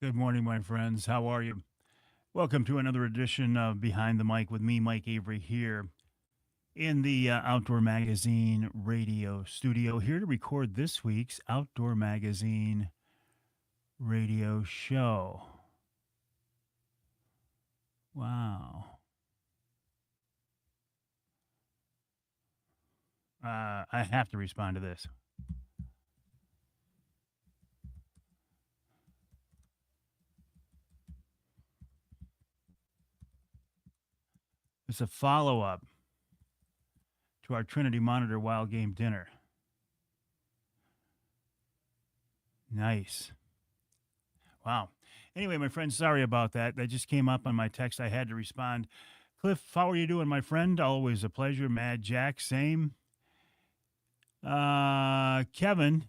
Good morning, my friends. How are you? Welcome to another edition of Behind the Mic with me, Mike Avery, here in the Outdoor Magazine radio studio, here to record this week's Outdoor Magazine radio show. Wow. I have to respond to this. It's a follow up to our Trinity Monitor Wild Game Dinner. Nice. Wow. Anyway, my friend, sorry about that. That just came up on my text. I had to respond. Cliff, how are you doing, my friend? Always a pleasure. Mad Jack, same. Kevin,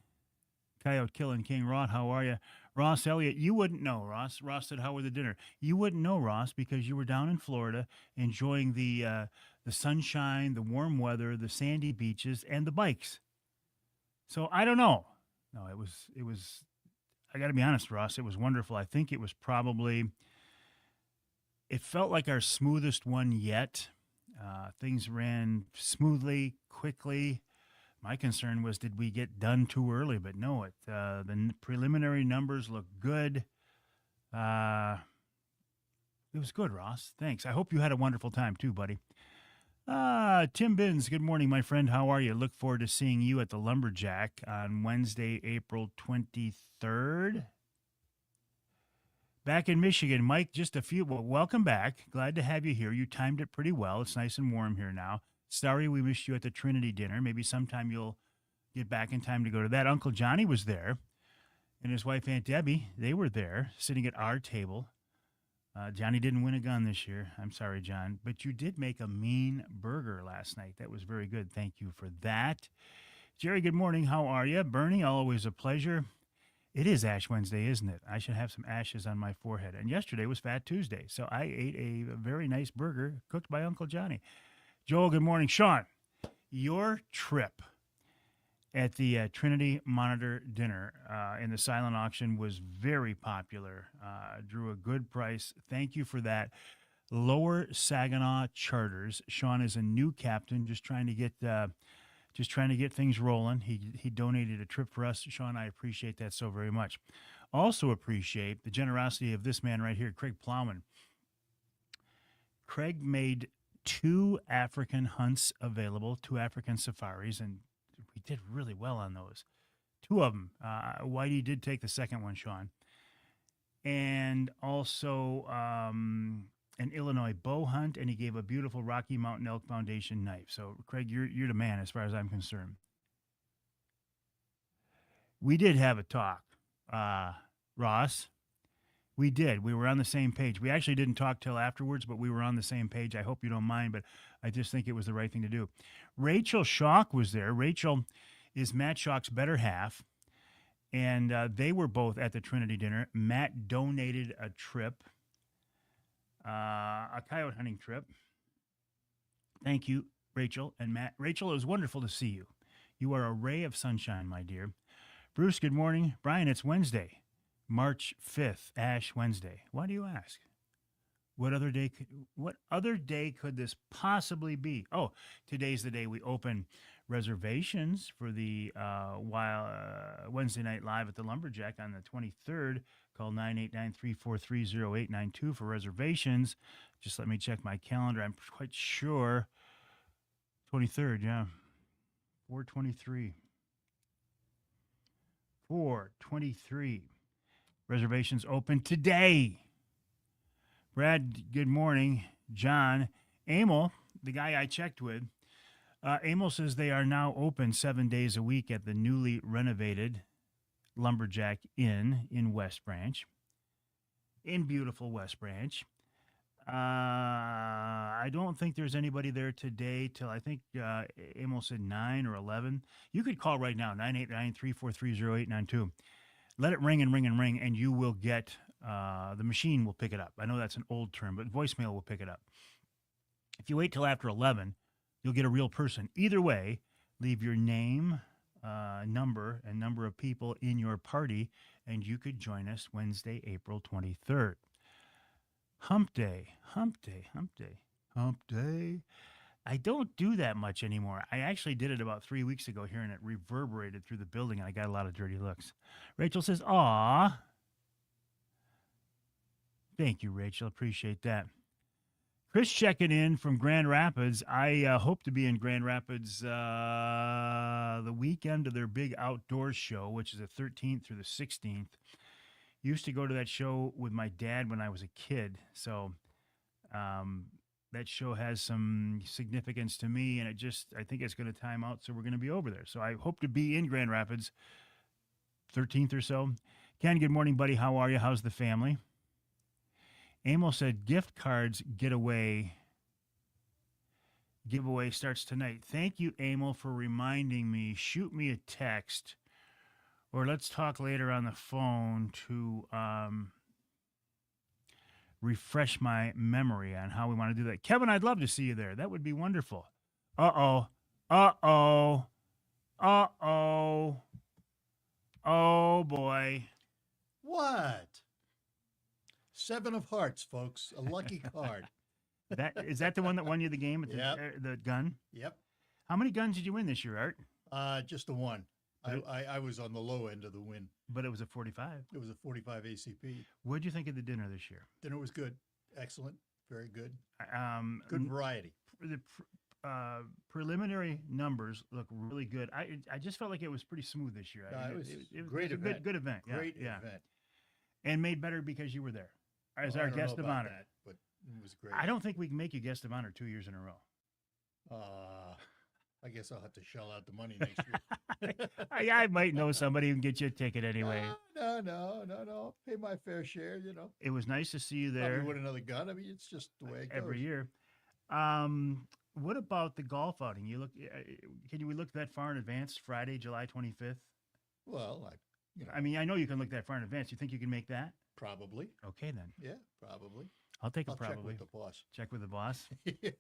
Coyote Killing King Rod, how are you? Ross Elliott, you wouldn't know, Ross. Ross said, "How were the dinner?" You wouldn't know, Ross, because you were down in Florida enjoying the sunshine, the warm weather, the sandy beaches, and the bikes. So I don't know. No, it was. I got to be honest, Ross. It was wonderful. I think it was probably. It felt like our smoothest one yet. Things ran smoothly, quickly. My concern was, did we get done too early? But no, the preliminary numbers look good. Uh, it was good, Ross. Thanks. I hope you had a wonderful time too, buddy. Tim Binns, good morning, my friend. How are you? Look forward to seeing you at the Lumberjack on Wednesday, April 23rd. Back in Michigan, Mike, just a few. Well, welcome back. Glad to have you here. You timed it pretty well. It's nice and warm here now. Sorry we missed you at the Trinity dinner. Maybe sometime you'll get back in time to go to that. Uncle Johnny was there, and his wife Aunt Debbie. They were there, sitting at our table. Johnny didn't win a gun this year. I'm sorry, John, but you did make a mean burger last night. That was very good. Thank you for that. Jerry, good morning. How are you? Bernie, always a pleasure. It is Ash Wednesday, isn't it? I should have some ashes on my forehead. And yesterday was Fat Tuesday, so I ate a very nice burger cooked by Uncle Johnny. Joel, good morning. Sean, your trip at the Trinity Monitor dinner in the silent auction was very popular. Drew a good price. Thank you for that. Lower Saginaw Charters. Sean is a new captain, just trying to get things rolling. He donated a trip for us, Sean. I appreciate that so very much. Also appreciate the generosity of this man right here, Craig Plowman. Craig made two African hunts available, two African safaris, and we did really well on those. Two of them. Whitey did take the second one, Sean, and also an Illinois bow hunt, and he gave a beautiful Rocky Mountain Elk Foundation knife. So, Craig, you're the man as far as I'm concerned. We did have a talk, Ross. We did. We were on the same page. We actually didn't talk till afterwards, but we were on the same page. I hope you don't mind, but I just think it was the right thing to do. Rachel Schock was there. Rachel is Matt Schock's better half, and they were both at the Trinity dinner. Matt donated a trip, a coyote hunting trip. Thank you, Rachel and Matt. Rachel, it was wonderful to see you. You are a ray of sunshine, my dear. Bruce, good morning. Brian, it's Wednesday, March 5th, Ash Wednesday. Why do you ask? What other day could this possibly be? Oh, today's the day we open reservations for the Wednesday night live at the Lumberjack on the 23rd. Call 989-343-0892 for reservations. Just let me check my calendar. I'm quite sure 23rd, yeah. 423. 423. Reservations open today. Brad, good morning. John, Emil, the guy I checked with, Emil says they are now open 7 days a week at the newly renovated Lumberjack Inn in West Branch, in beautiful West Branch. I don't think there's anybody there today till I think Emil said 9 or 11. You could call right now, 989-343-0892. Let it ring and ring and ring, and you will get the machine will pick it up. I know that's an old term, but voicemail will pick it up. If you wait till after 11, you'll get a real person. Either way, leave your name, number, and number of people in your party, and you could join us Wednesday, April 23rd. Hump day, hump day, hump day, hump day. I don't do that much anymore. I actually did it about 3 weeks ago here, and it reverberated through the building, and I got a lot of dirty looks. Rachel says, "Aw." Thank you, Rachel. Appreciate that. Chris checking in from Grand Rapids. I hope to be in Grand Rapids the weekend of their big outdoors show, which is the 13th through the 16th. Used to go to that show with my dad when I was a kid. So that show has some significance to me, and I think it's going to time out. So we're going to be over there. So I hope to be in Grand Rapids 13th or so. Ken, good morning, buddy. How are you? How's the family? Amo said gift cards giveaway starts tonight. Thank you, Amo, for reminding me. Shoot me a text, or let's talk later on the phone to refresh my memory on how we want to do that. Kevin, I'd love to see you there. That would be wonderful. Uh-oh. Uh-oh. Uh-oh. Oh, boy. What? 7 of hearts, folks. A lucky card. Is that the one that won you the game with Yep. the gun? Yep. How many guns did you win this year, Art? Just the one. But I was on the low end of the win. But it was a 45. It was a 45 ACP. What'd you think of the dinner this year? Dinner was good. Excellent. Very good. Good variety. The preliminary numbers look really good. I just felt like it was pretty smooth this year. It was a good event. Great event. event. And made better because you were there as Well, our I don't know guest of about honor. that, but it was great. I don't think we can make you guest of honor 2 years in a row. I guess I'll have to shell out the money next year. I might know somebody who can get you a ticket anyway. No. Pay my fair share, It was nice to see you there. Probably win another gun. I mean, it's just the way it goes. Every year. What about the golf outing? Can we look that far in advance? Friday, July 25th. Well, I mean, I know you can look that far in advance. You think you can make that? Probably. Okay, then. Yeah, probably. I'll take a I'll probably. Check with the boss. Check with the boss. Yeah.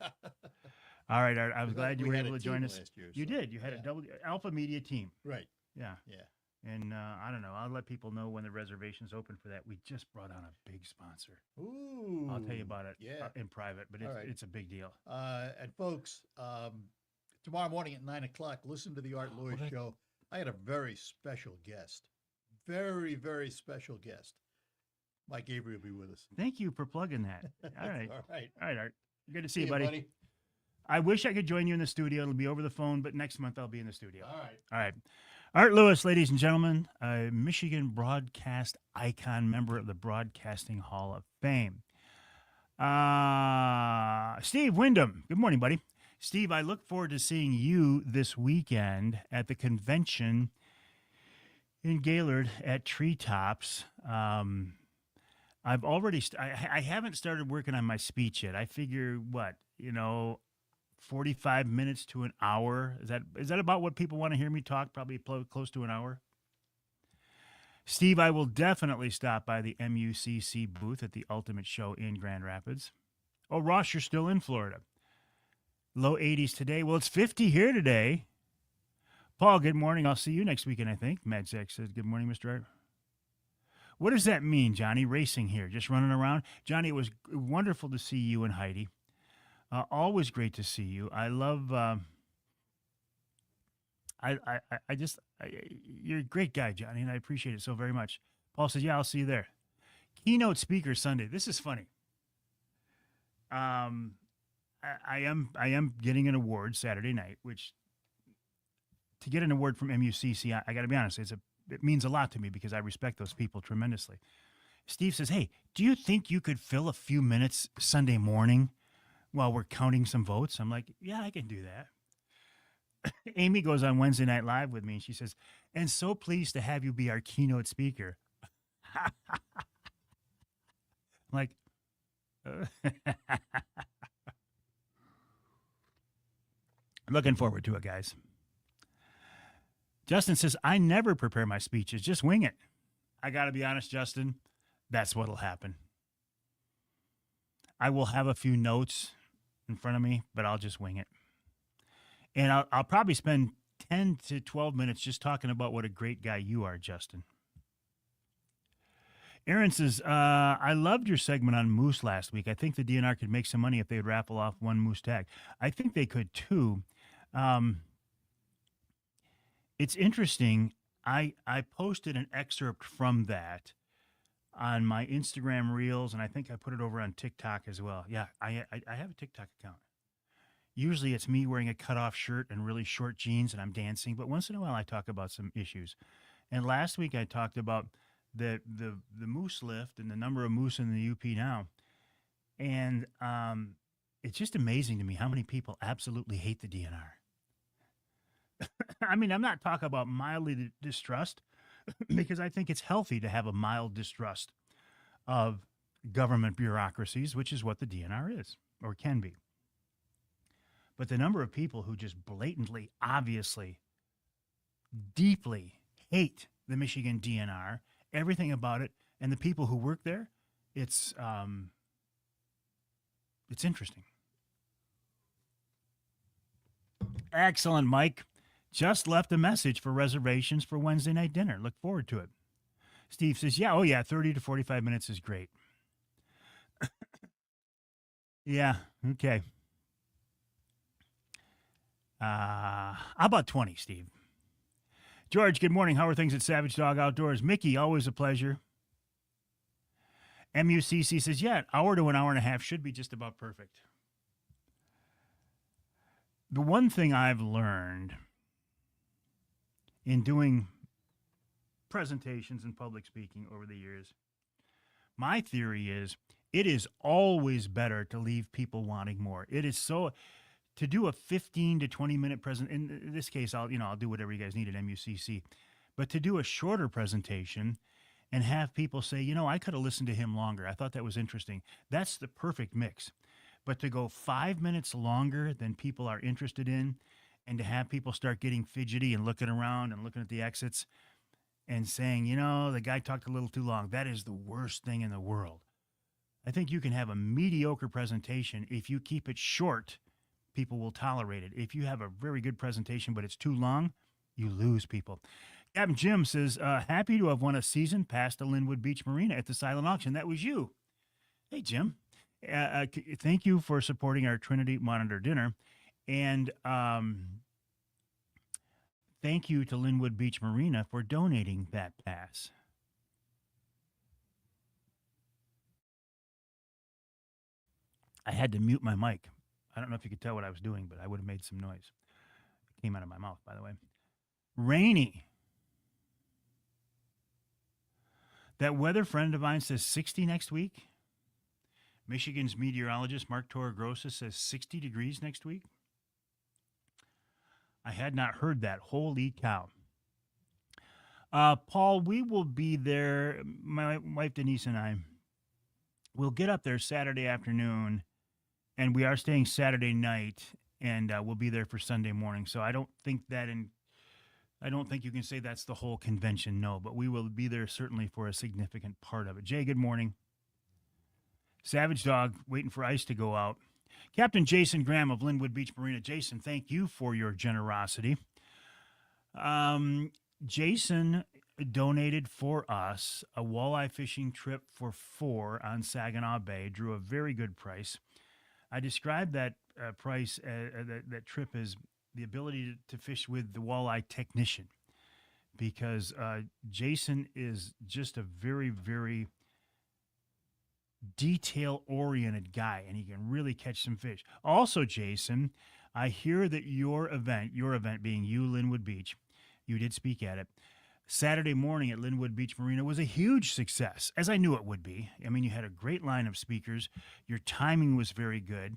All right, Art, I was glad you were had able a to join team us. last year, You so, did. You had a double Alpha Media team. Right. Yeah. Yeah. And I don't know. I'll let people know when the reservation's open for that. We just brought on a big sponsor. Ooh. I'll tell you about it Yeah. In private, but All right. it's a big deal. And folks, tomorrow morning at 9:00, listen to the Art Lewis Show. I had a very special guest. Very, very special guest. Mike Avery will be with us. Thank you for plugging that. All right. All right. All right, Art. Good to see you, buddy. buddy. I wish I could join you in the studio. It'll be over the phone, but next month I'll be in the studio. All right. All right. Art Lewis, ladies and gentlemen, a Michigan broadcast icon, member of the Broadcasting Hall of Fame. Steve Wyndham. Good morning, buddy. Steve, I look forward to seeing you this weekend at the convention in Gaylord at Treetops. I've already, I haven't started working on my speech yet. I figure 45 minutes to an hour. Is that about what people want to hear me talk? Probably close to an hour. Steve, I will definitely stop by the MUCC booth at the Ultimate Show in Grand Rapids. Oh, Ross, you're still in Florida. Low 80s today. Well, it's 50 here today. Paul, good morning. I'll see you next weekend, I think. Mad Zach says, good morning, Mr. Art. What does that mean, Johnny? Racing here, just running around? Johnny, it was wonderful to see you and Heidi. Always great to see you. I love. You're a great guy, Johnny, and I appreciate it so very much. Paul says, "Yeah, I'll see you there." Keynote speaker Sunday. This is funny. I am getting an award Saturday night, which to get an award from MUCC, I got to be honest, it means a lot to me because I respect those people tremendously. Steve says, "Hey, do you think you could fill a few minutes Sunday morning while we're counting some votes?" I'm like, "Yeah, I can do that." Amy goes on Wednesday Night Live with me and she says, "And so pleased to have you be our keynote speaker." I'm like, looking forward to it, guys. Justin says, "I never prepare my speeches, just wing it." I got to be honest, Justin, that's what'll happen. I will have a few notes in front of me, but I'll just wing it. And I'll probably spend 10 to 12 minutes just talking about what a great guy you are, Justin. Aaron says, I loved your segment on moose last week. I think the DNR could make some money if they would raffle off one moose tag. I think they could too. Um, it's interesting. I posted an excerpt from that on my Instagram reels, and I think I put it over on TikTok as well. Yeah, I have a TikTok account. Usually it's me wearing a cutoff shirt and really short jeans and I'm dancing, but once in a while I talk about some issues. And last week I talked about the moose lift and the number of moose in the UP now. And it's just amazing to me how many people absolutely hate the DNR. I mean, I'm not talking about mildly distrust because I think it's healthy to have a mild distrust of government bureaucracies, which is what the DNR is or can be. But the number of people who just blatantly, obviously, deeply hate the Michigan DNR, everything about it, and the people who work there, it's interesting. Excellent, Mike. Just left a message for reservations for Wednesday night dinner. Look forward to it. Steve says, yeah, oh yeah, 30 to 45 minutes is great. Yeah, okay. How about 20, Steve? George, good morning. How are things at Savage Dog Outdoors? Mickey, always a pleasure. MUCC says, yeah, an hour to an hour and a half should be just about perfect. The one thing I've learned in doing presentations and public speaking over the years, my theory is it is always better to leave people wanting more. It is so to do a 15 to 20 minute present. In this case, I'll do whatever you guys need at MUCC, but to do a shorter presentation and have people say, I could have listened to him longer. I thought that was interesting. That's the perfect mix. But to go 5 minutes longer than people are interested in, and to have people start getting fidgety and looking around and looking at the exits and saying, the guy talked a little too long, that is the worst thing in the world. I think you can have a mediocre presentation. If you keep it short, people will tolerate it. If you have a very good presentation, but it's too long, you lose people. Captain Jim says, happy to have won a season pass to Linwood Beach Marina at the silent auction. That was you. Hey, Jim. Thank you for supporting our Trinity Monitor dinner. And thank you to Linwood Beach Marina for donating that pass. I had to mute my mic. I don't know if you could tell what I was doing, but I would have made some noise. It came out of my mouth, by the way. Rainy. That weather friend of mine says 60 next week. Michigan's meteorologist, Mark Torregrossa, says 60 degrees next week. I had not heard that. Holy cow. Paul, we will be there. My wife, Denise, and I will get up there Saturday afternoon, and we are staying Saturday night, and we'll be there for Sunday morning. So I don't think you can say that's the whole convention, no, but we will be there certainly for a significant part of it. Jay, good morning. Savage Dog, waiting for ice to go out. Captain Jason Graham of Linwood Beach Marina. Jason, thank you for your generosity. Jason donated for us a walleye fishing trip for 4 on Saginaw Bay, drew a very good price. I described that price, that trip, as the ability to fish with the walleye technician, because Jason is just a very, very detail-oriented guy, and he can really catch some fish. Also, Jason, I hear that your event being you, Linwood Beach, you did speak at it, Saturday morning at Linwood Beach Marina was a huge success, as I knew it would be. I mean, you had a great line of speakers. Your timing was very good.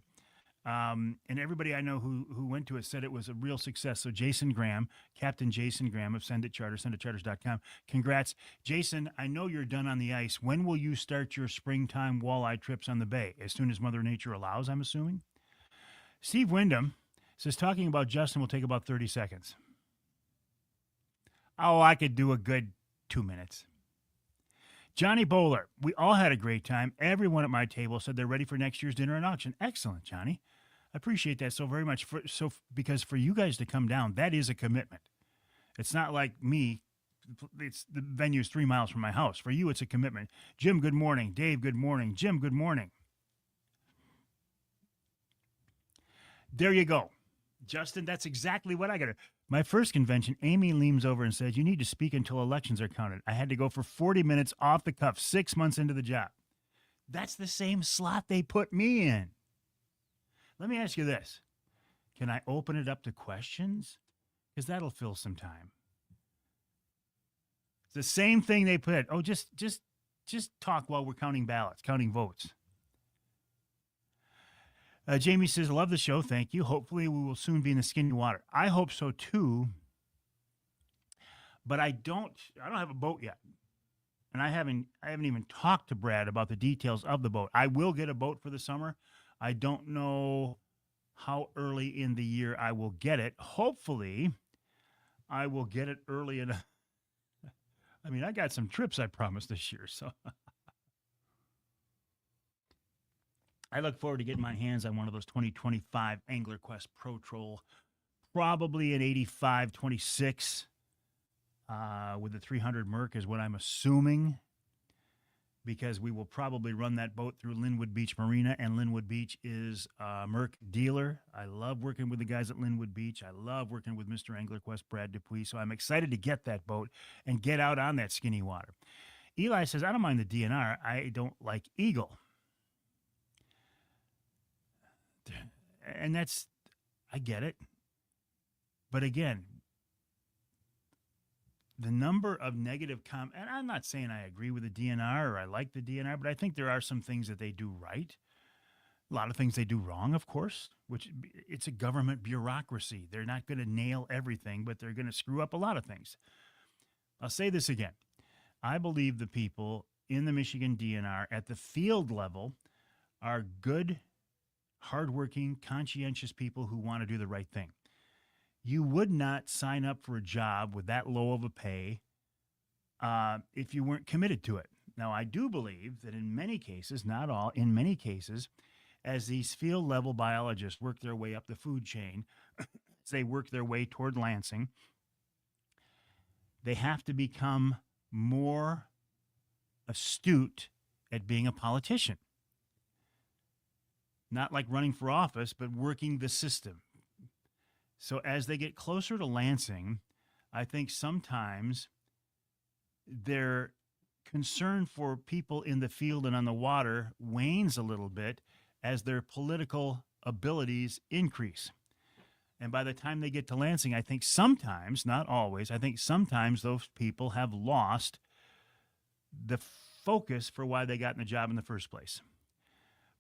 And everybody I know who went to it said it was a real success. So Jason Graham, Captain Jason Graham of Send It Charter, senditcharters.com. Congrats. Jason, I know you're done on the ice. When will you start your springtime walleye trips on the bay? As soon as Mother Nature allows, I'm assuming? Steve Wyndham says, talking about Justin will take about 30 seconds. Oh, I could do a good 2 minutes. Johnny Bowler, we all had a great time. Everyone at my table said they're ready for next year's dinner and auction. Excellent, Johnny. I appreciate that so very much. Because for you guys to come down, that is a commitment. It's not like me the venue's 3 miles from my house. For you, it's a commitment. Jim, good morning. Dave, good morning. Jim, good morning. There you go. Justin, that's exactly what I got to. My first convention, Amy leans over and says, "You need to speak until elections are counted." I had to go for 40 minutes off the cuff, 6 months into the job. That's the same slot they put me in. Let me ask you this. Can I open it up to questions? Because that'll fill some time. It's the same thing they put. Oh, just talk while we're counting ballots, counting votes. Jamie says, "Love the show. Thank you. Hopefully we will soon be in the skinny water." I hope so too. But I don't have a boat yet. And I haven't even talked to Brad about the details of the boat. I will get a boat for the summer. I don't know how early in the year I will get it. Hopefully, I will get it early enough. I mean, I got some trips I promised this year, so I look forward to getting my hands on one of those 2025 Angler Quest Pro Troll, probably an 85-26 with the 300 Merc is what I'm assuming, because we will probably run that boat through Linwood Beach Marina, and Linwood Beach is a Merc dealer. I love working with the guys at Linwood Beach. I love working with Mr. Angler Quest, Brad Dupuis, so I'm excited to get that boat and get out on that skinny water. Eli says, "I don't mind the DNR. I don't like Eagle." And I get it. But again, the number of negative and I'm not saying I agree with the DNR or I like the DNR, but I think there are some things that they do right. A lot of things they do wrong, of course, which it's a government bureaucracy. They're not going to nail everything, but they're going to screw up a lot of things. I'll say this again. I believe the people in the Michigan DNR at the field level are good, hardworking, conscientious people who want to do the right thing. You would not sign up for a job with that low of a pay if you weren't committed to it. Now, I do believe that in many cases, not all, in many cases, as these field level biologists work their way up the food chain, as they work their way toward Lansing, they have to become more astute at being a politician. Not like running for office, but working the system. So as they get closer to Lansing, I think sometimes their concern for people in the field and on the water wanes a little bit as their political abilities increase. And by the time they get to Lansing, I think sometimes, not always, I think sometimes those people have lost the focus for why they got in the job in the first place.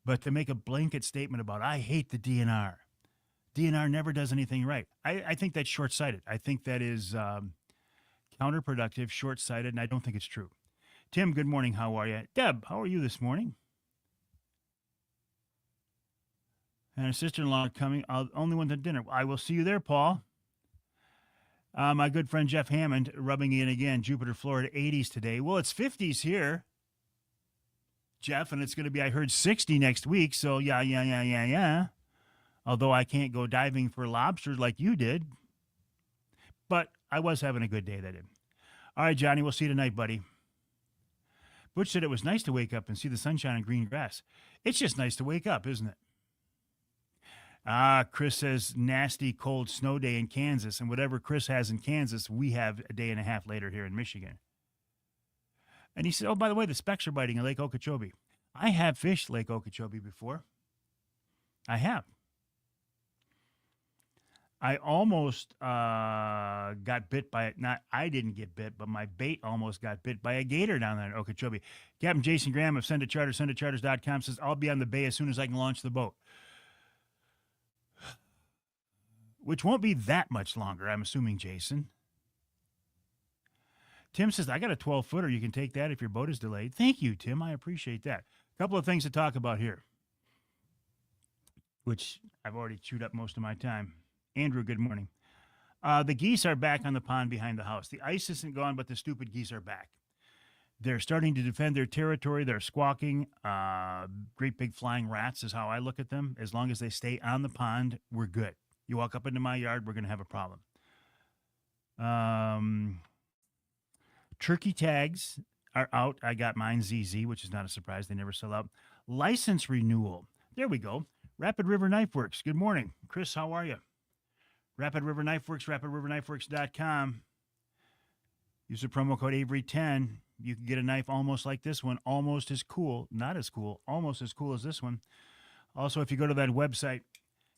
But to make a blanket statement about, "I hate the DNR. DNR never does anything right." I think that's short-sighted. I think that is counterproductive, short-sighted, and I don't think it's true. Tim, good morning. How are you? Deb, how are you this morning? And her sister-in-law coming. Only went to dinner. I will see you there, Paul. My good friend Jeff Hammond rubbing in again. Jupiter, Florida, 80s today. Well, it's 50s here, Jeff, and it's going to be, I heard, 60 next week. So yeah. Although I can't go diving for lobsters like you did. But I was having a good day that day. All right, Johnny, we'll see you tonight, buddy. Butch said it was nice to wake up and see the sunshine and green grass. It's just nice to wake up, isn't it? Chris says nasty cold snow day in Kansas. And whatever Chris has in Kansas, we have a day and a half later here in Michigan. And he said, "Oh, by the way, the specks are biting in Lake Okeechobee." I have fished Lake Okeechobee before. I have. I almost got bit by it. Not, I didn't get bit, but my bait almost got bit by a gator down there in Okeechobee. Captain Jason Graham of Send a Charter, sendatocharters.com says, "I'll be on the bay as soon as I can launch the boat." Which won't be that much longer, I'm assuming, Jason. Tim says, "I got a 12-footer. You can take that if your boat is delayed." Thank you, Tim. I appreciate that. A couple of things to talk about here, which I've already chewed up most of my time. Andrew, good morning. The geese are back on the pond behind the house. The ice isn't gone, but the stupid geese are back. They're starting to defend their territory. They're squawking. Great big flying rats is how I look at them. As long as they stay on the pond, we're good. You walk up into my yard, we're going to have a problem. Turkey tags are out. I got mine ZZ, which is not a surprise. They never sell out. License renewal. There we go. Rapid River Knife Works. Good morning. Chris, how are you? Rapid River Knife Works, rapidriverknifeworks.com. Use the promo code Avery10. You can get a knife almost like this one, almost as cool, not as cool, almost as cool as this one. Also, if you go to that website,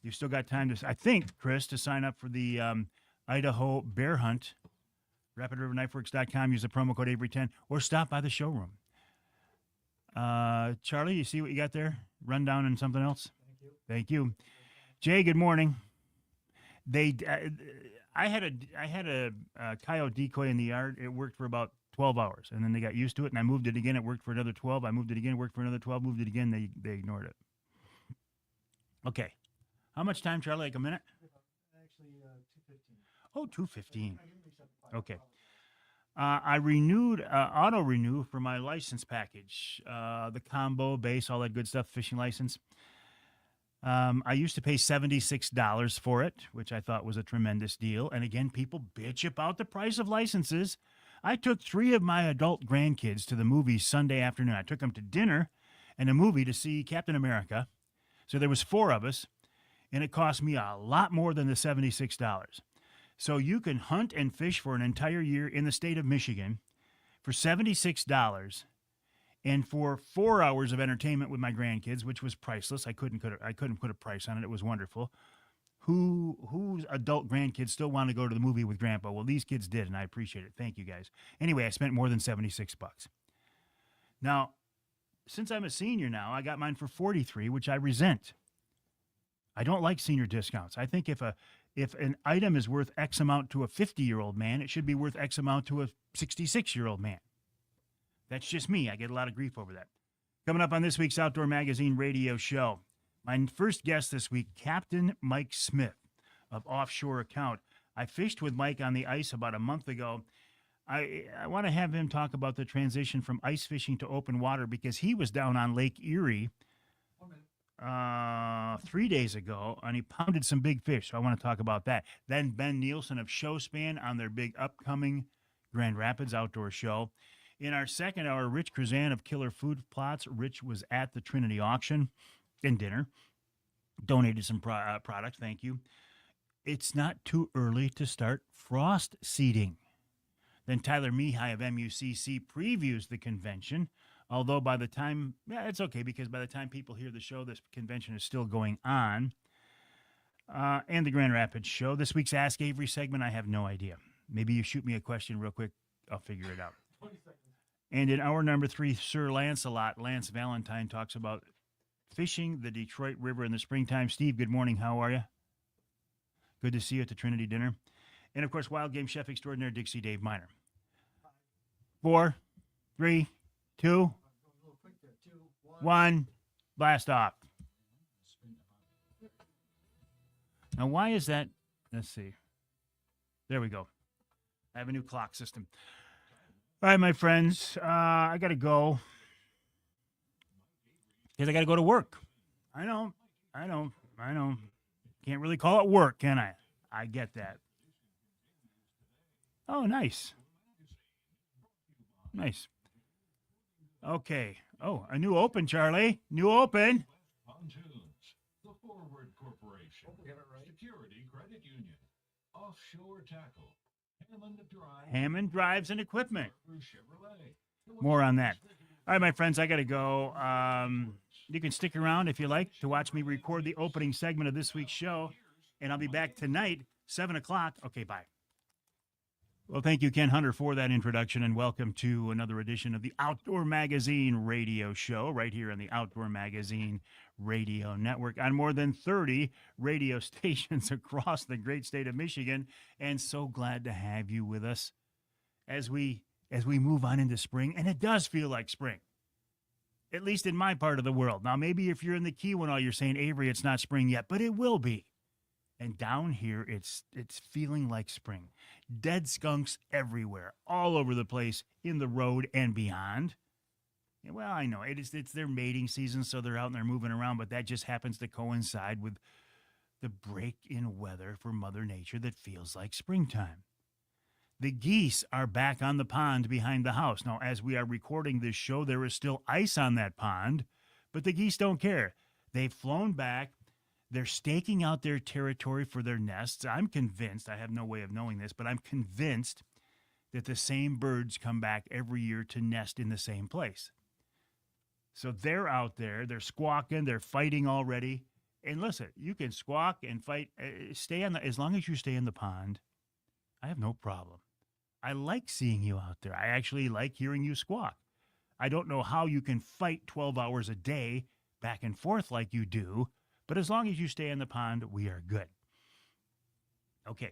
you've still got time to, I think, Chris, to sign up for the Idaho Bear Hunt. RapidRiverKnifeWorks.com. Use the promo code Avery10 or stop by the showroom. Charlie, you see what you got there? Rundown and something else? Thank you. Jay, good morning. I had a coyote decoy in the yard. It worked for about 12 hours, and then they got used to it, and I moved it again. It worked for another 12. I moved it again. It worked for another 12. Moved it again. They ignored it. Okay. How much time, Charlie? Like a minute? Actually, 2:15. Oh, 2:15. Okay. I renewed, auto renew for my license package, the combo, base, all that good stuff, fishing license. I used to pay $76 for it, which I thought was a tremendous deal. And again, people bitch about the price of licenses. I took 3 of my adult grandkids to the movies Sunday afternoon. I took them to dinner and a movie to see Captain America. So there was 4 of us, and it cost me a lot more than the $76. So you can hunt and fish for an entire year in the state of Michigan for $76 and for 4 hours of entertainment with my grandkids, which was priceless. I couldn't put a price on it. It was wonderful. Whose adult grandkids still want to go to the movie with grandpa? Well, these kids did, and I appreciate it. Thank you, guys. Anyway, I spent more than $76. Now, since I'm a senior now, I got mine for $43, which I resent. I don't like senior discounts. I think if an item is worth X amount to a 50-year-old man, it should be worth X amount to a 66-year-old man. That's just me. I get a lot of grief over that. Coming up on this week's Outdoor Magazine radio show, my first guest this week, Captain Mike Smith of Offshore Account. I fished with Mike on the ice about a month ago. I want to have him talk about the transition from ice fishing to open water because he was down on Lake Erie 3 days ago, and he pounded some big fish. So I want to talk about that. Then Ben Nielsen of Showspan on their big upcoming Grand Rapids outdoor show. In our second hour, Rich Krazan of Killer Food Plots. Rich was at the Trinity auction and dinner. Donated some product. Thank you. It's not too early to start frost seeding. Then Tyler Mihai of MUCC previews the convention. Although by the time, it's okay because by the time people hear the show, this convention is still going on. And the Grand Rapids show. This week's Ask Avery segment, I have no idea. Maybe you shoot me a question real quick. I'll figure it out. 20 seconds. And in hour number 3, Sir Lancelot, Lance Valentine, talks about fishing the Detroit River in the springtime. Steve, good morning. How are you? Good to see you at the Trinity dinner. And, of course, Wild Game Chef Extraordinaire Dixie Dave Miner. 4, 3, 2, Going a little quick there. 2, 1, blast off. Now, why is that? Let's see. There we go. I have a new clock system. All right, my friends, I got to go because I got to go to work. I know. Can't really call it work, can I? I get that. Oh, nice. Nice. Okay. Oh, a new open, Charlie. New open. Pontoons, the Forward Corporation, Get it right. Security Credit Union, Offshore Tackle, Hammond Drive, Hammond Drives and Equipment. for Chevrolet. More on that. All right, my friends, I got to go. You can stick around if you like to watch me record the opening segment of this week's show, and I'll be back tonight, 7 o'clock. Okay, bye. Well, thank you, Ken Hunter, for that introduction, and welcome to another edition of the Outdoor Magazine radio show right here on the Outdoor Magazine radio network on more than 30 radio stations across the great state of Michigan, and so glad to have you with us as we move on into spring, and it does feel like spring, at least in my part of the world. Now, maybe if you're in the Keweenaw, you're saying, Avery, it's not spring yet, but it will be. And down here, it's feeling like spring. Dead skunks everywhere, all over the place, in the road and beyond. And, well, I know it's their mating season, so they're out and they're moving around, but that just happens to coincide with the break in weather for Mother Nature that feels like springtime. The geese are back on the pond behind the house. Now, as we are recording this show, there is still ice on that pond, but the geese don't care. They've flown back. They're staking out their territory for their nests. I'm convinced, I have no way of knowing this, but I'm convinced that the same birds come back every year to nest in the same place. So they're out there, they're squawking, they're fighting already. And listen, you can squawk and fight, as long as you stay in the pond, I have no problem. I like seeing you out there. I actually like hearing you squawk. I don't know how you can fight 12 hours a day back and forth like you do, but as long as you stay in the pond, we are good. Okay.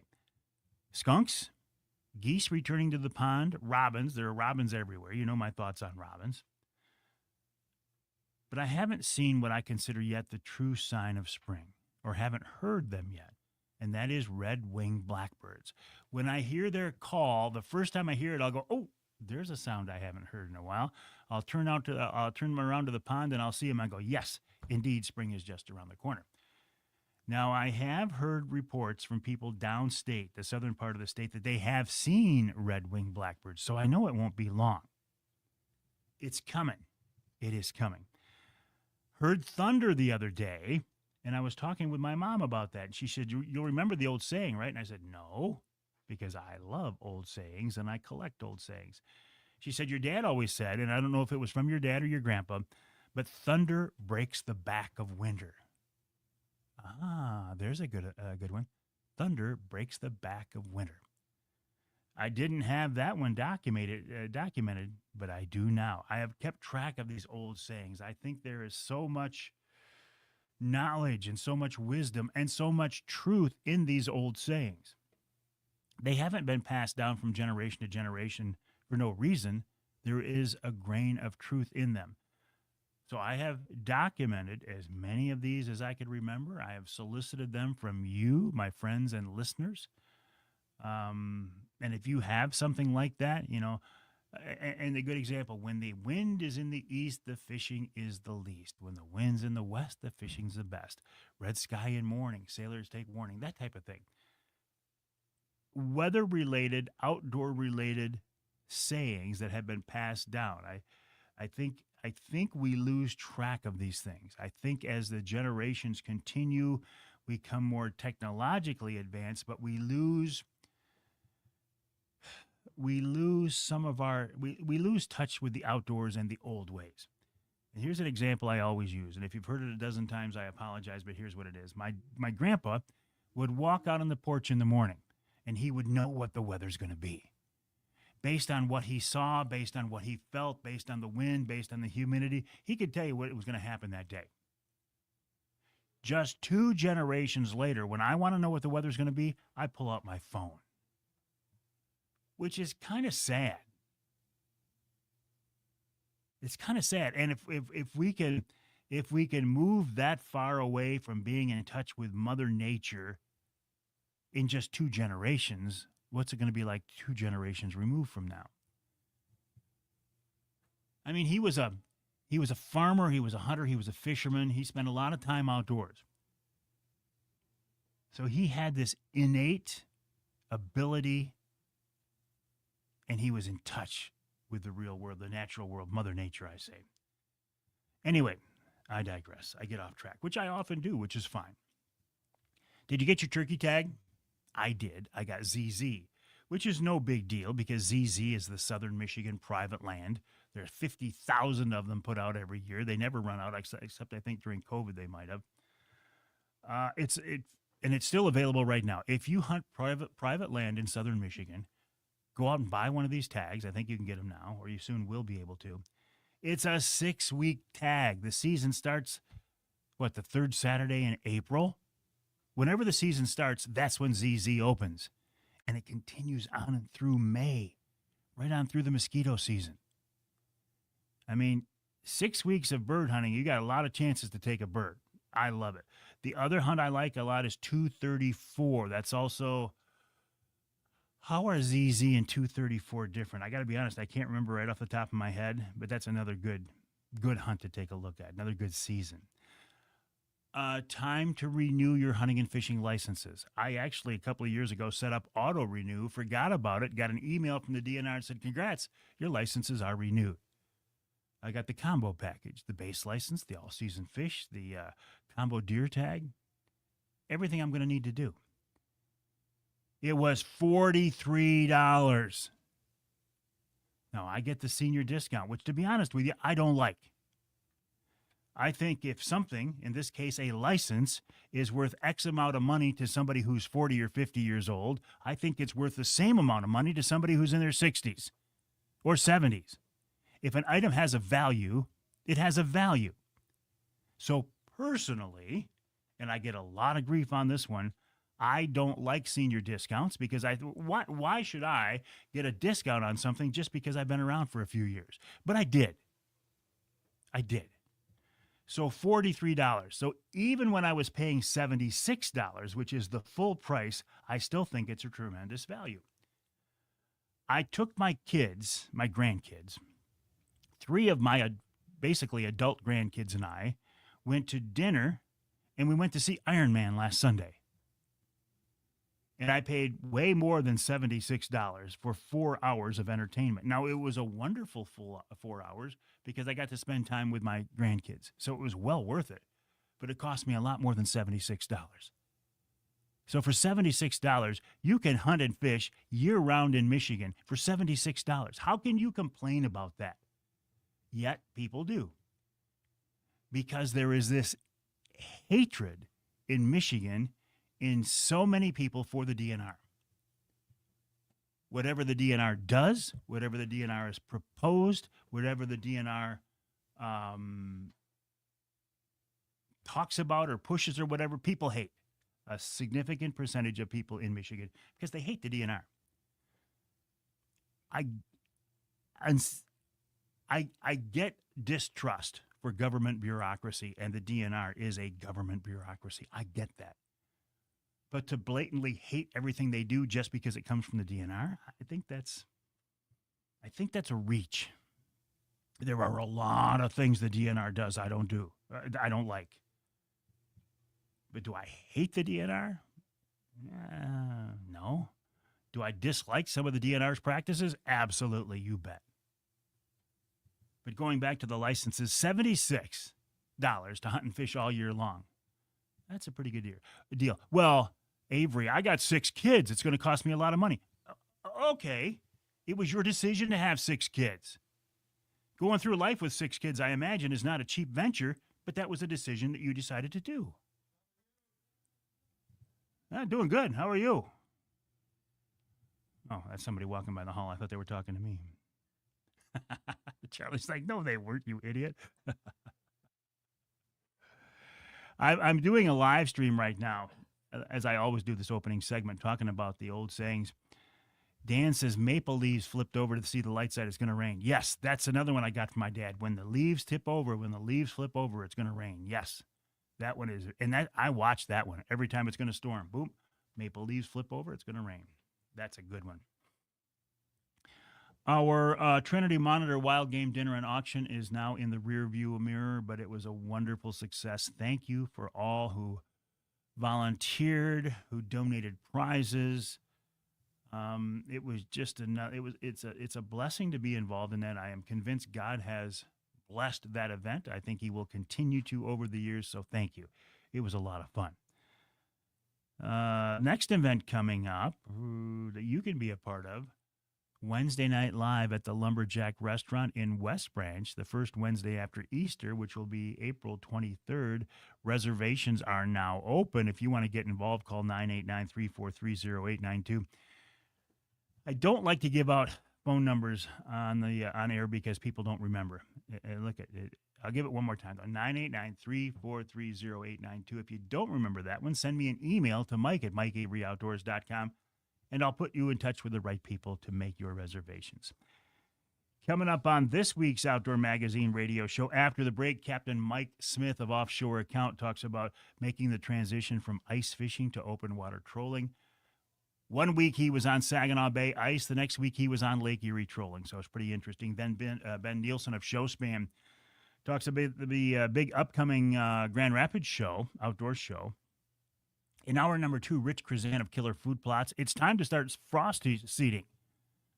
Skunks, geese returning to the pond, robins. There are robins everywhere. You know my thoughts on robins. But I haven't seen what I consider yet the true sign of spring, or haven't heard them yet, and that is red-winged blackbirds. When I hear their call, the first time I hear it, I'll go, oh, there's a sound I haven't heard in a while. I'll turn around to the pond, and I'll see them. I go, yes, indeed, spring is just around the corner. Now, I have heard reports from people downstate, the southern part of the state, that they have seen red-winged blackbirds, so I know it won't be long. It's coming. It is coming. Heard thunder the other day, and I was talking with my mom about that. And she said, you'll remember the old saying, right? And I said, no, because I love old sayings and I collect old sayings. She said, your dad always said, and I don't know if it was from your dad or your grandpa, but thunder breaks the back of winter. Ah, there's a good one. Thunder breaks the back of winter. I didn't have that one documented, but I do now. I have kept track of these old sayings. I think there is so much knowledge and so much wisdom and so much truth in these old sayings. They haven't been passed down from generation to generation for no reason. There is a grain of truth in them. So I have documented as many of these as I could remember. I have solicited them from you, my friends and listeners. And if you have something like that, you know, and a good example, when the wind is in the east, the fishing is the least. When the wind's in the west, the fishing's the best. Red sky in morning, sailors take warning, that type of thing. Weather-related, outdoor-related sayings that have been passed down. I think we lose track of these things. I think as the generations continue, we become more technologically advanced, but we lose some of we lose touch with the outdoors and the old ways. And here's an example I always use, and if you've heard it a dozen times, I apologize, but here's what it is. My grandpa would walk out on the porch in the morning, and he would know what the weather's going to be. Based on what he saw, based on what he felt, based on the wind, based on the humidity, he could tell you what was going to happen that day. Just 2 generations later, when I want to know what the weather's going to be, I pull out my phone, which is kind of sad. It's kind of sad. And if we can move that far away from being in touch with Mother Nature in just 2 generations, what's it going to be like 2 generations removed from now? I mean, he was a farmer, he was a hunter, he was a fisherman. He spent a lot of time outdoors. So he had this innate ability, and he was in touch with the real world, the natural world, Mother Nature, I say. Anyway, I digress. I get off track, which I often do, which is fine. Did you get your turkey tag? I did. I got ZZ, which is no big deal because ZZ is the Southern Michigan private land. There are 50,000 of them put out every year. They never run out, except I think during COVID they might have. It's still available right now. If you hunt private land in Southern Michigan, go out and buy one of these tags. I think you can get them now, or you soon will be able to. It's a 6-week tag. The season starts, the 3rd Saturday in April? Whenever the season starts, that's when ZZ opens. And it continues on and through May, right on through the mosquito season. I mean, 6 weeks of bird hunting, you got a lot of chances to take a bird. I love it. The other hunt I like a lot is 234. That's also, how are ZZ and 234 different? I got to be honest, I can't remember right off the top of my head, but that's another good hunt to take a look at, another good season. time to renew your hunting and fishing licenses. I actually, a couple of years ago, set up auto renew, forgot about it, got an email from the DNR and said, congrats, your licenses are renewed. I got the combo package, the base license, the all-season fish, the combo deer tag, everything I'm going to need to do. It was $43. Now, I get the senior discount, which, to be honest with you, I don't like. I think if something, in this case a license, is worth X amount of money to somebody who's 40 or 50 years old, I think it's worth the same amount of money to somebody who's in their 60s or 70s. If an item has a value, it has a value. So personally, and I get a lot of grief on this one, I don't like senior discounts because why should I get a discount on something just because I've been around for a few years? But I did. So $43. So even when I was paying $76, which is the full price, I still think it's a tremendous value. I took my kids, my grandkids, 3 of my basically adult grandkids and I went to dinner, and we went to see Iron Man last Sunday. And I paid way more than $76 for 4 hours of entertainment. Now, it was a wonderful full 4 hours because I got to spend time with my grandkids. So it was well worth it. But it cost me a lot more than $76. So for $76, you can hunt and fish year-round in Michigan for $76. How can you complain about that? Yet people do. Because there is this hatred in Michigan in so many people for the DNR. Whatever the DNR does, whatever the DNR has proposed, whatever the DNR talks about or pushes or whatever, people hate. A significant percentage of people in Michigan because they hate the DNR. I get distrust for government bureaucracy, and the DNR is a government bureaucracy. I get that. But to blatantly hate everything they do just because it comes from the DNR, I think that's a reach. There are a lot of things the DNR does I don't like. But do I hate the DNR? No. Do I dislike some of the DNR's practices? Absolutely, you bet. But going back to the licenses, $76 to hunt and fish all year long. That's a pretty good deal. Well, Avery, I got 6 kids. It's going to cost me a lot of money. Okay. It was your decision to have 6 kids. Going through life with 6 kids, I imagine, is not a cheap venture, but that was a decision that you decided to do. Doing good. How are you? Oh, that's somebody walking by the hall. I thought they were talking to me. Charlie's like, no, they weren't, you idiot. I'm doing a live stream right now, as I always do this opening segment, talking about the old sayings. Dan says, maple leaves flipped over to see the light side, it's going to rain. Yes, that's another one I got from my dad. When the leaves tip over, when the leaves flip over, it's going to rain. Yes, that one is. And that I watch that one every time it's going to storm. Boom, maple leaves flip over, it's going to rain. That's a good one. Our Trinity Monitor Wild Game Dinner and Auction is now in the rear view mirror, but it was a wonderful success. Thank you for all who volunteered, who donated prizes. It was just it's a blessing to be involved in that. I am convinced God has blessed that event. I think he will continue to over the years. So thank you. It was a lot of fun. Next event coming up that you can be a part of, Wednesday Night Live at the Lumberjack Restaurant in West Branch, the first Wednesday after Easter, which will be April 23rd. Reservations are now open. If you want to get involved, call 989-343-0892. I don't like to give out phone numbers on air because people don't remember. Look at it. I'll give it one more time. 989-343-0892. If you don't remember that one, send me an email to mike@mikeaveryoutdoors.com, and I'll put you in touch with the right people to make your reservations. Coming up on this week's Outdoor Magazine radio show, after the break, Captain Mike Smith of Offshore Account talks about making the transition from ice fishing to open water trolling. One week he was on Saginaw Bay ice. The next week he was on Lake Erie trolling. So it's pretty interesting. Then Ben Nielsen of Showspan Talks about the big upcoming Grand Rapids show, outdoor show. In hour number 2, Rich Krizan of Killer Food Plots. It's time to start frost seeding.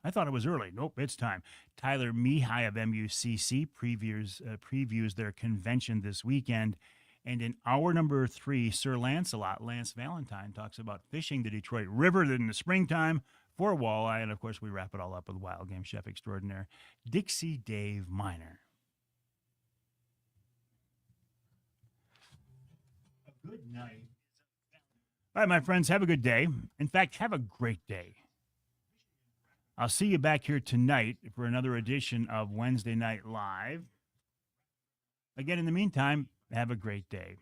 I thought it was early. Nope, it's time. Tyler Mihai of MUCC previews their convention this weekend. And in hour number 3, Sir Lancelot, Lance Valentine, talks about fishing the Detroit River in the springtime for walleye. And, of course, we wrap it all up with wild game chef extraordinaire, Dixie Dave Miner. A good night. All right, my friends, have a good day. In fact, have a great day. I'll see you back here tonight for another edition of Wednesday Night Live. Again, in the meantime, have a great day.